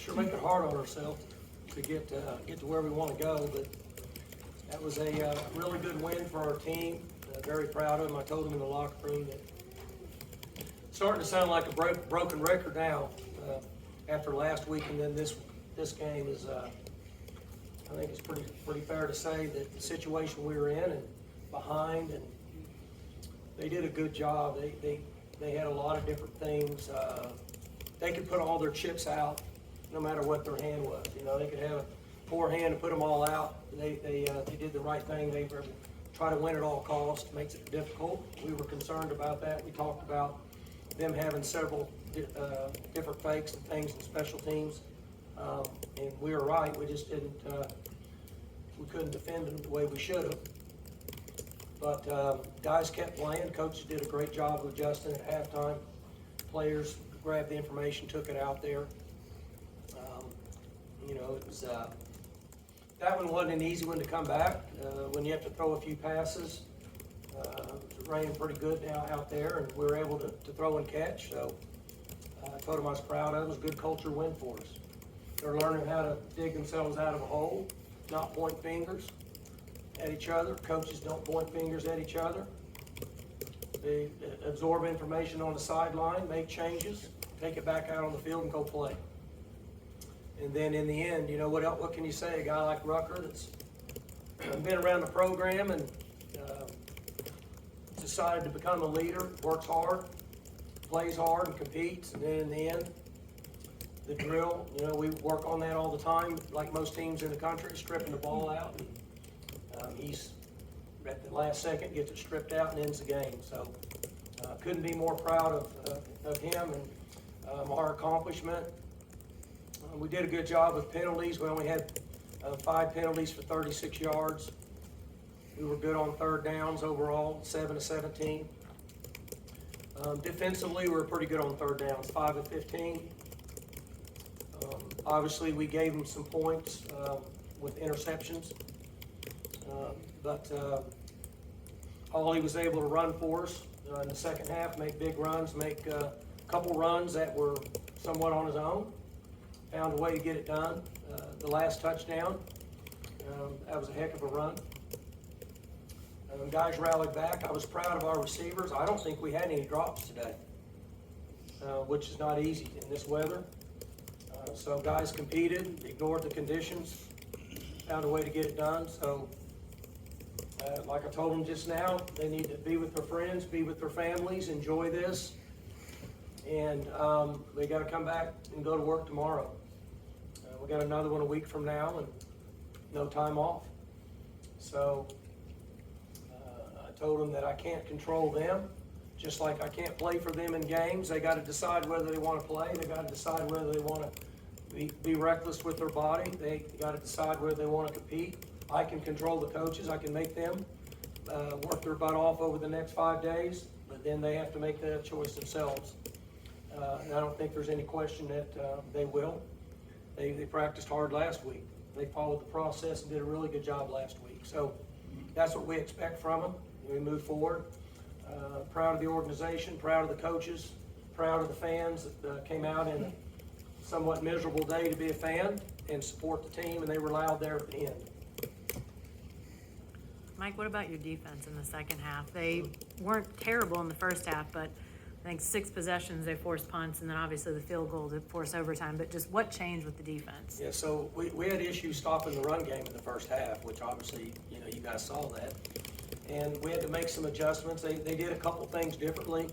sure make it hard on ourselves to get to where we want to go. But that was a really good win for our team. Very proud of them. I told them in the locker room that it's starting to sound like a broken record now after last week, and then this game is. I think it's pretty fair to say that the situation we were in and behind, and they did a good job. They had a lot of different things. They could put all their chips out, no matter what their hand was. You know, they could have a poor hand and put them all out. They did the right thing. They were try to win at all costs. Makes it difficult. We were concerned about that. We talked about them having several different fakes and things in special teams, and we were right. We just didn't. We couldn't defend them the way we should have. But guys kept playing. Coaches did a great job of adjusting at halftime. Players grabbed the information, took it out there. You know, it was that one wasn't an easy one to come back when you have to throw a few passes. It was raining pretty good now out there, and we were able to throw and catch. So I told them I was proud of it. It was a good culture win for us. They're learning how to dig themselves out of a hole, not point fingers at each other. Coaches don't point fingers at each other. They absorb information on the sideline, make changes, take it back out on the field and go play. And then in the end, you know, what can you say? A guy like Rucker that's been around the program and decided to become a leader, works hard, plays hard and competes, and then in the end, the drill, you know, we work on that all the time, like most teams in the country, stripping the ball out. And he's, at the last second, gets it stripped out and ends the game. So couldn't be more proud of him and our accomplishment. We did a good job with penalties. We only had 5 penalties for 36 yards. We were good on third downs overall, 7 of 17. Defensively, we were pretty good on third downs, 5 of 15. Obviously, we gave them some points with interceptions, but Hawley was able to run for us in the second half, make big runs, make a couple runs that were somewhat on his own. Found a way to get it done. The last touchdown, that was a heck of a run. Guys rallied back. I was proud of our receivers. I don't think we had any drops today, which is not easy in this weather. So guys competed, ignored the conditions, found a way to get it done. So like I told them just now, they need to be with their friends, be with their families, enjoy this. And they got to come back and go to work tomorrow. We got another one a week from now and no time off. So I told them that I can't control them, just like I can't play for them in games. They got to decide whether they want to play. They got to decide whether they want to be reckless with their body. They got to decide whether they want to compete. I can control the coaches. I can make them work their butt off over the next 5 days, but then they have to make that choice themselves. And I don't think there's any question that they will. They practiced hard last week. They followed the process and did a really good job last week. So that's what we expect from them. We move forward. Proud of the organization, proud of the coaches, proud of the fans that came out in a somewhat miserable day to be a fan and support the team, and they were loud there at the end. Mike, what about your defense in the second half? They weren't terrible in the first half, but I think 6 possessions they forced punts, and then obviously the field goal to force overtime. But just what changed with the defense? Yeah, so we had issues stopping the run game in the first half, which obviously, you know, you guys saw that. And we had to make some adjustments. They did a couple things differently.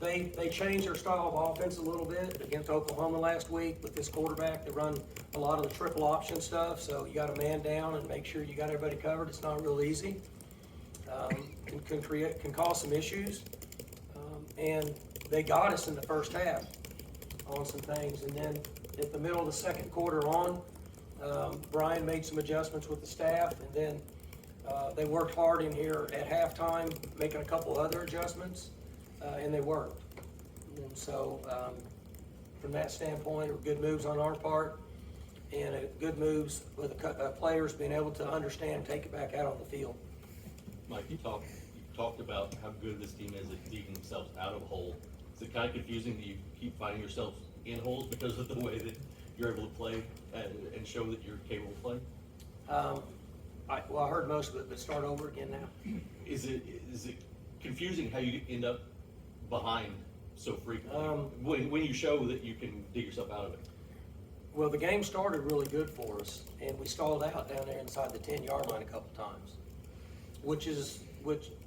They changed their style of offense a little bit against Oklahoma last week with this quarterback. They run a lot of the triple option stuff, so you got a man down and make sure you got everybody covered. It's not real easy. Can cause some issues, and they got us in the first half on some things, and then at the middle of the second quarter on, Brian made some adjustments with the staff, and then they worked hard in here at halftime, making a couple other adjustments, and they worked. And so from that standpoint, it were good moves on our part, and good moves with the players being able to understand and take it back out on the field. Mike, you talked about how good this team is at digging themselves out of a hole. Is it kind of confusing that you keep finding yourself in holes because of the way that you're able to play and show that you're capable of playing? I heard most of it, but start over again now. Is it confusing how you end up behind so frequently when you show that you can dig yourself out of it? Well, the game started really good for us, and we stalled out down there inside the 10-yard line a couple times, which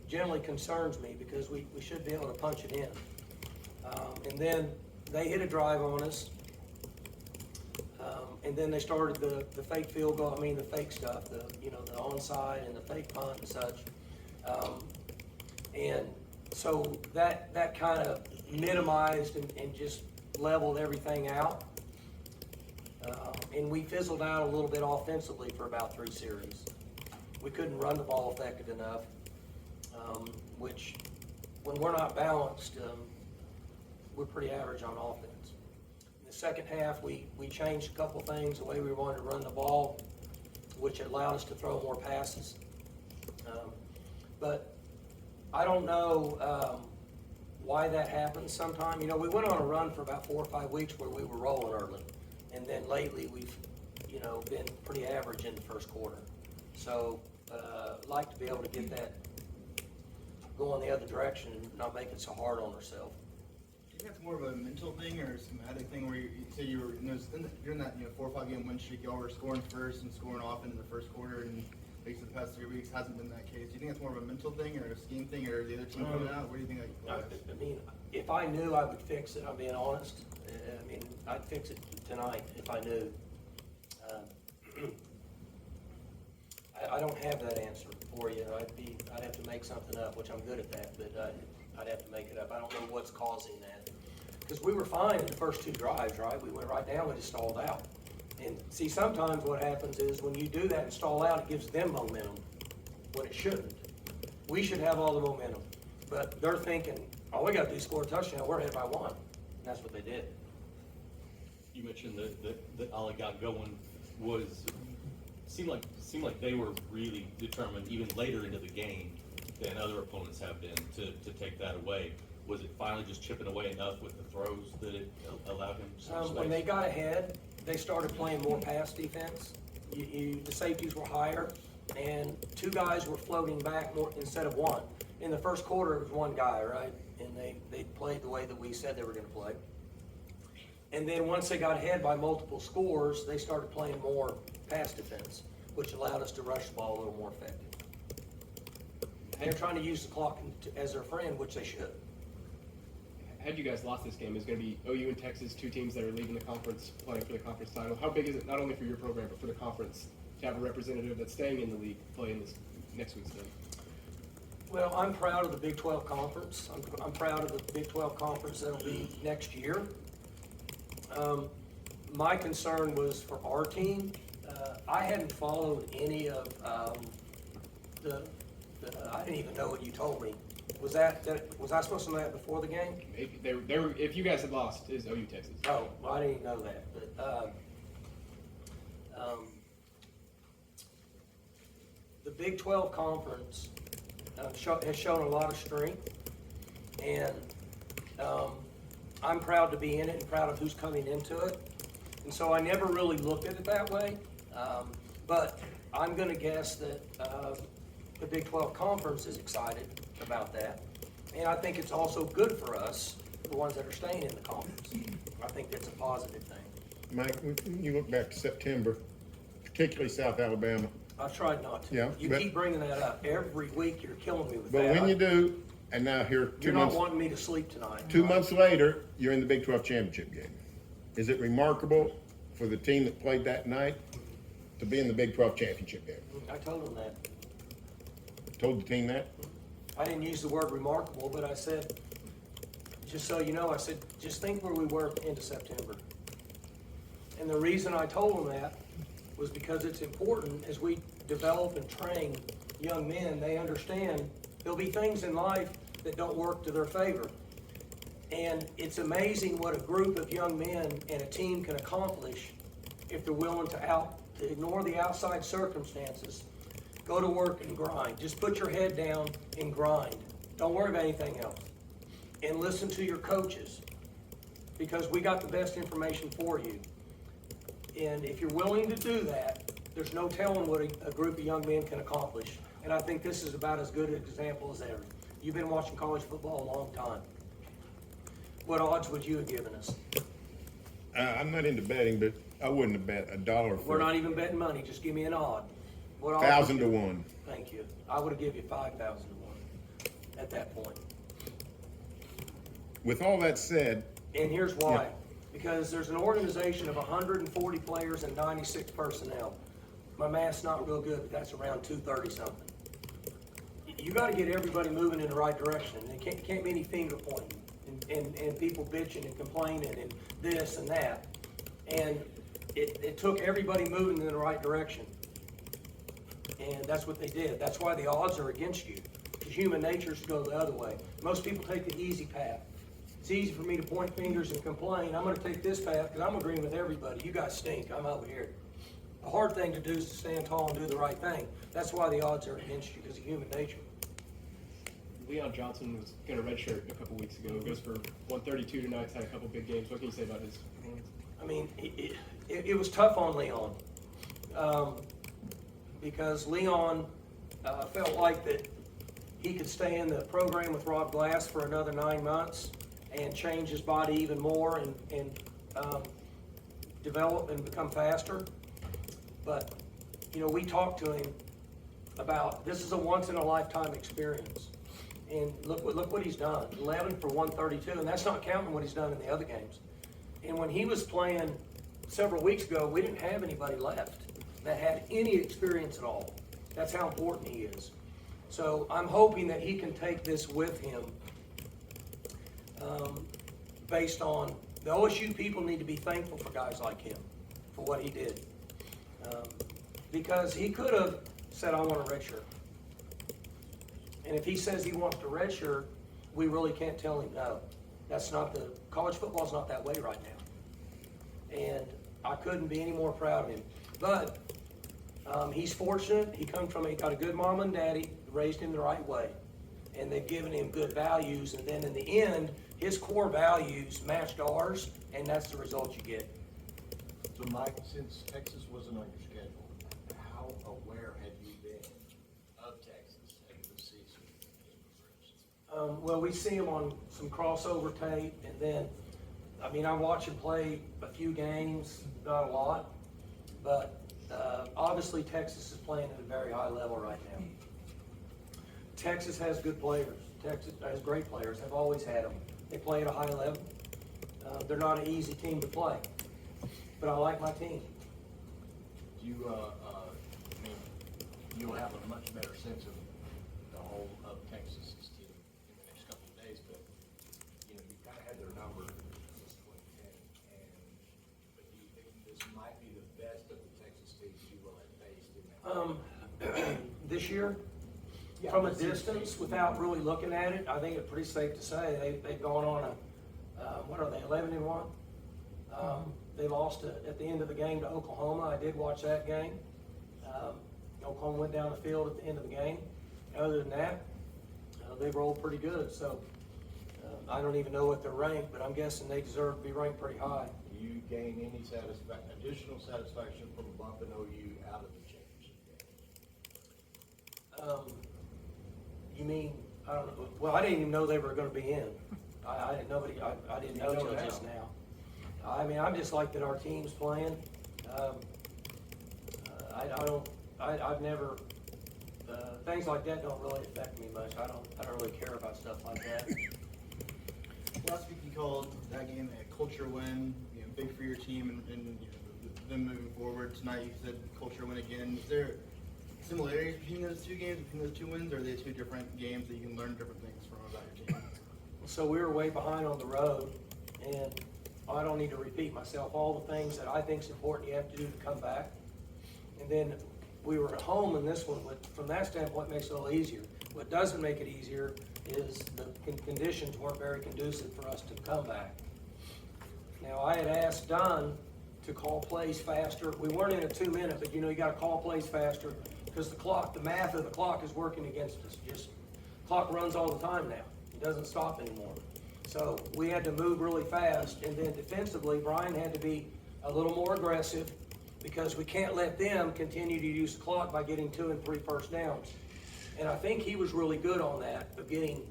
generally concerns me because we should be able to punch it in. And then they hit a drive on us, and then they started the fake field goal. I mean, the fake stuff, the onside and the fake punt and such. And so that kind of minimized and just leveled everything out. And we fizzled out a little bit offensively for about 3 series. We couldn't run the ball effective enough, which when we're not balanced, we're pretty average on offense. In the second half, we changed a couple things, the way we wanted to run the ball, which allowed us to throw more passes. But I don't know why that happens sometime. We went on a run for about 4 or 5 weeks where we were rolling early. And then lately, we've, been pretty average in the first quarter. So, I'd like to be able to get that going the other direction and not make it so hard on ourselves. Do you think that's more of a mental thing or a schematic thing where you say you were, during that 4 or 5 game win streak, y'all were scoring first and scoring often in the first quarter, and at least the past 3 weeks hasn't been that case. Do you think that's more of a mental thing or a scheme thing or the other team coming out? What do you think? I mean, if I knew, I would fix it. I'm being honest. I mean, I'd fix it tonight if I knew. I don't have that answer for you. I'd have to make something up, which I'm good at that, but I'd have to make it up. I don't know what's causing that. Because we were fine in the first 2 drives, right? We went right down, we just stalled out. And see, sometimes what happens is when you do that and stall out, it gives them momentum when it shouldn't. We should have all the momentum. But they're thinking, all we got to do is score a touchdown, we're ahead by 1. And that's what they did. You mentioned that Ali got going seemed like they were really determined even later into the game than other opponents have been to take that away. Was it finally just chipping away enough with the throws that it allowed him some space? When they got ahead, they started playing more pass defense. The safeties were higher, and 2 guys were floating back more instead of 1. In the first quarter, it was 1 guy, right? And they played the way that we said they were going to play. And then once they got ahead by multiple scores, they started playing more pass defense, which allowed us to rush the ball a little more effective. And they're trying to use the clock as their friend, which they should. Had you guys lost this game, it's going to be OU and Texas, 2 teams that are leaving the conference, playing for the conference title. How big is it, not only for your program, but for the conference, to have a representative that's staying in the league playing this next week's game? Well, I'm proud of the Big 12 Conference. I'm proud of the Big 12 Conference that'll be next year. My concern was for our team. I hadn't followed any of I didn't even know what you told me. Was I supposed to know that before the game? Maybe they were, if you guys had lost, is OU Texas. Oh, well, I didn't even know that. But the Big 12 Conference has shown a lot of strength, and I'm proud to be in it and proud of who's coming into it. And so I never really looked at it that way, but I'm going to guess that the Big 12 Conference is excited about that. And I think it's also good for us, the ones that are staying in the conference. I think that's a positive thing. Mike, when you look back to September, particularly South Alabama. I've tried not to. Yeah, You keep bringing that up. Every week you're killing me with But that. when you do, and now here You're not wanting me to sleep tonight. 2 months later, you're in the Big 12 championship game. Is it remarkable for the team that played that night to be in the Big 12 championship game? I told them that. Told the team that? I didn't use the word remarkable, but I said, just so you know, I said, just think where we were into September. And the reason I told them that was because it's important as we develop and train young men, they understand there'll be things in life that don't work to their favor. And it's amazing what a group of young men and a team can accomplish if they're willing to ignore the outside circumstances, go to work and grind. Just put your head down and grind. Don't worry about anything else. and listen to your coaches, because we got the best information for you. And if you're willing to do that, there's no telling what a group of young men can accomplish. And I think this is about as good an example as ever. You've been watching college football a long time. What odds would you have given us? I'm not into betting, but I wouldn't have bet $1 We're for not even betting money, just give me an odd. What odds 1,000 would to you- 1. Thank you. I would have given you 5,000 to 1 at that point. With all that said, And here's why. Yeah. Because there's an organization of 140 players and 96 personnel. My math's not real good, but that's around 230 something. You gotta get everybody moving in the right direction. It can't be any finger pointing and people bitching and complaining and this and that. And it took everybody moving in the right direction. And that's what they did. That's why the odds are against you. Because human nature is to go the other way. Most people take the easy path. It's easy for me to point fingers and complain. I'm gonna take this path because I'm agreeing with everybody. You guys stink, I'm over here. The hard thing to do is to stand tall and do the right thing. That's why the odds are against you, because of human nature. Leon Johnson was got a red shirt a couple weeks ago. Goes for 132 tonight. Had a couple big games. What can you say about his performance? I mean, it was tough on Leon. Because Leon felt like that he could stay in the program with Rob Glass for another 9 months and change his body even more and develop and become faster. But, you know, we talked to him about this is a once-in-a-lifetime experience. And look what he's done, 11 for 132, and that's not counting what he's done in the other games. And when he was playing several weeks ago, we didn't have anybody left that had any experience at all. That's how important he is. So I'm hoping that he can take this with him based on the OSU people need to be thankful for guys like him for what he did. Because he could have said, I want a redshirt. And if he says he wants a redshirt, we really can't tell him no. That's not the, college football's not that way right now. And I couldn't be any more proud of him. But he's fortunate. He comes from, he got a good mom and daddy, raised him the right way. And they've given him good values. And then in the end, his core values matched ours, and that's the result you get. So Mike, since Texas wasn't on your schedule, how aware have you been of Texas and the season? Well, we see him on some crossover tape, and then, I mean, I watch him play a few games, not a lot, but obviously Texas is playing at a very high level right now. Texas has good players. Texas has great players. They've always had them. They play at a high level. They're not an easy team to play, but I like my team. You, I mean, you'll have a much better sense of the whole of Texas's team in the next couple of days, but, you know, you kind of had their number since 2010, but do you think this might be the best of the Texas teams you will have faced in that? This year, Yeah, from a this year's distance, team. without really looking at it, I think it's pretty safe to say they've gone on a, what are they, 11-1? They lost at the end of the game to Oklahoma. I did watch that game. Oklahoma went down the field at the end of the game. Other than that, they rolled pretty good. So I don't even know what they're ranked, but I'm guessing they deserve to be ranked pretty high. Do you gain any additional satisfaction from bumping OU out of the championship game? You mean, I don't know, well, I didn't even know they were gonna be in. I didn't know You know till now. just now. I mean, I'm just like that our team's playing. I've never, things like that don't really affect me much. I don't really care about stuff like that. Last week you called that game a culture win, you know, big for your team and you know, them moving forward. Tonight you said culture win again. Is there similarities between those two games, between those two wins, or are they two different games that you can learn different things from about your team? So we were way behind on the road, and I don't need to repeat myself. All the things that I think is important you have to do to come back. And then we were at home in this one, but from that standpoint, it makes it a little easier. What doesn't make it easier is the conditions weren't very conducive for us to come back. Now, I had asked Don to call plays faster. We weren't in a 2-minute, but you know, you gotta call plays faster because the clock, the math of the clock is working against us. Just, clock runs all the time now. It doesn't stop anymore. So we had to move really fast, and then defensively, Brian had to be a little more aggressive because we can't let them continue to use the clock by getting 2 and 3 first downs. And I think he was really good on that, of getting,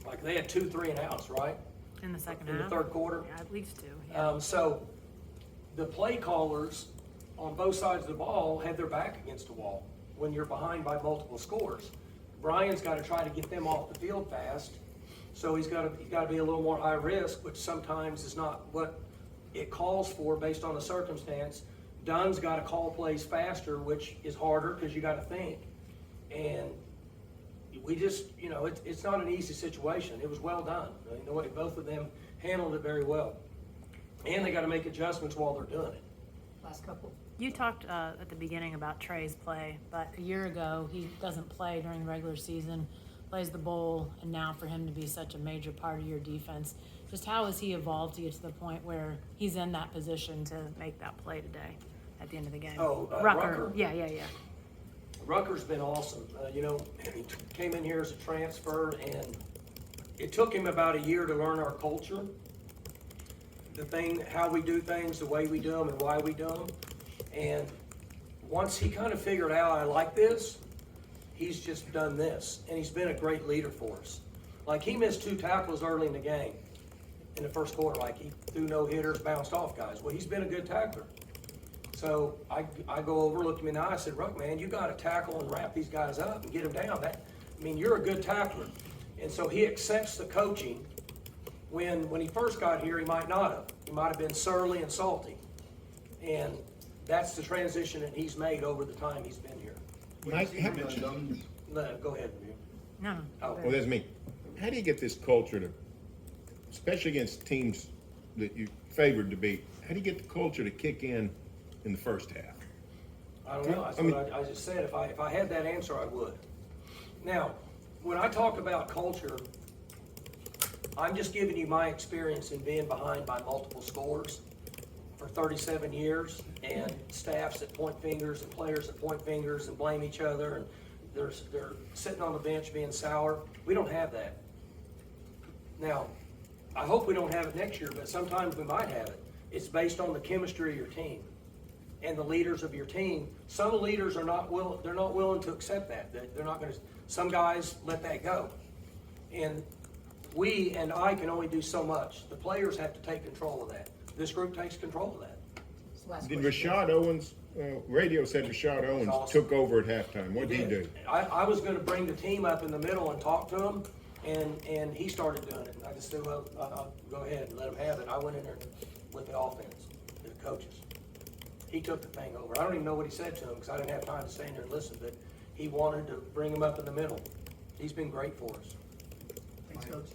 like, they had 2 3 and outs, right? In the second In half. the third quarter. Yeah, at least 2, yeah. So the play callers on both sides of the ball had their back against the wall when you're behind by multiple scores. Brian's got to try to get them off the field fast, so he's got to be a little more high risk, which sometimes is not what it calls for based on the circumstance. Dunn's got to call plays faster, which is harder because you got to think. And we just, you know, it's not an easy situation. It was well done. I mean, the way both of them handled it very well. And they got to make adjustments while they're doing it. Last couple. You talked at the beginning about Trey's play, but a year ago, he doesn't play during the regular season, plays the bowl, and now for him to be such a major part of your defense, just how has he evolved to get to the point where he's in that position to make that play today at the end of the game? Oh, Rucker. Rucker? Yeah. Rucker's been awesome. You know, he came in here as a transfer, and it took him about a year to learn our culture, how we do things, the way we do them, and why we do them. And once he kind of figured out, I like this, he's just done this, and he's been a great leader for us. Like, he missed 2 tackles early in the game, in the first quarter. Like, he threw no hitters, bounced off guys. Well, he's been a good tackler. So I go over, look him in the eye, I said, Ruck, man, you got to tackle and wrap these guys up and get them down. You're a good tackler. And so he accepts the coaching. When he first got here, he might not have. He might have been surly and salty. And that's the transition that he's made over the time he's been here. Mike, how much? Go ahead, Review. No. Oh, Well, that's me. How do you get this culture to, especially against teams that you favored to beat, how do you get the culture to kick in the first half? I don't know. That's what I just said. If I had that answer, I would. Now, when I talk about culture, I'm just giving you my experience in being behind by multiple scores for 37 years, and staffs that point fingers and players that point fingers and blame each other, and they're sitting on the bench being sour. We don't have that. Now, I hope we don't have it next year, but sometimes we might have it. It's based on the chemistry of your team and the leaders of your team. Some leaders are not willing to accept that. They're not going to. Some guys let that go, and we and I can only do so much. The players have to take control of that. This group takes control of that. Last Did question. Rashad Owens, radio said Rashad Owens Awesome. took over at halftime. What did he do? I was going to bring the team up in the middle and talk to him, and he started doing it. I just said, well, I'll go ahead and let him have it. I went in there with the offense, the coaches. He took the thing over. I don't even know what he said to him because I didn't have time to stand there and listen, but he wanted to bring him up in the middle. He's been great for us. Thanks, Coach.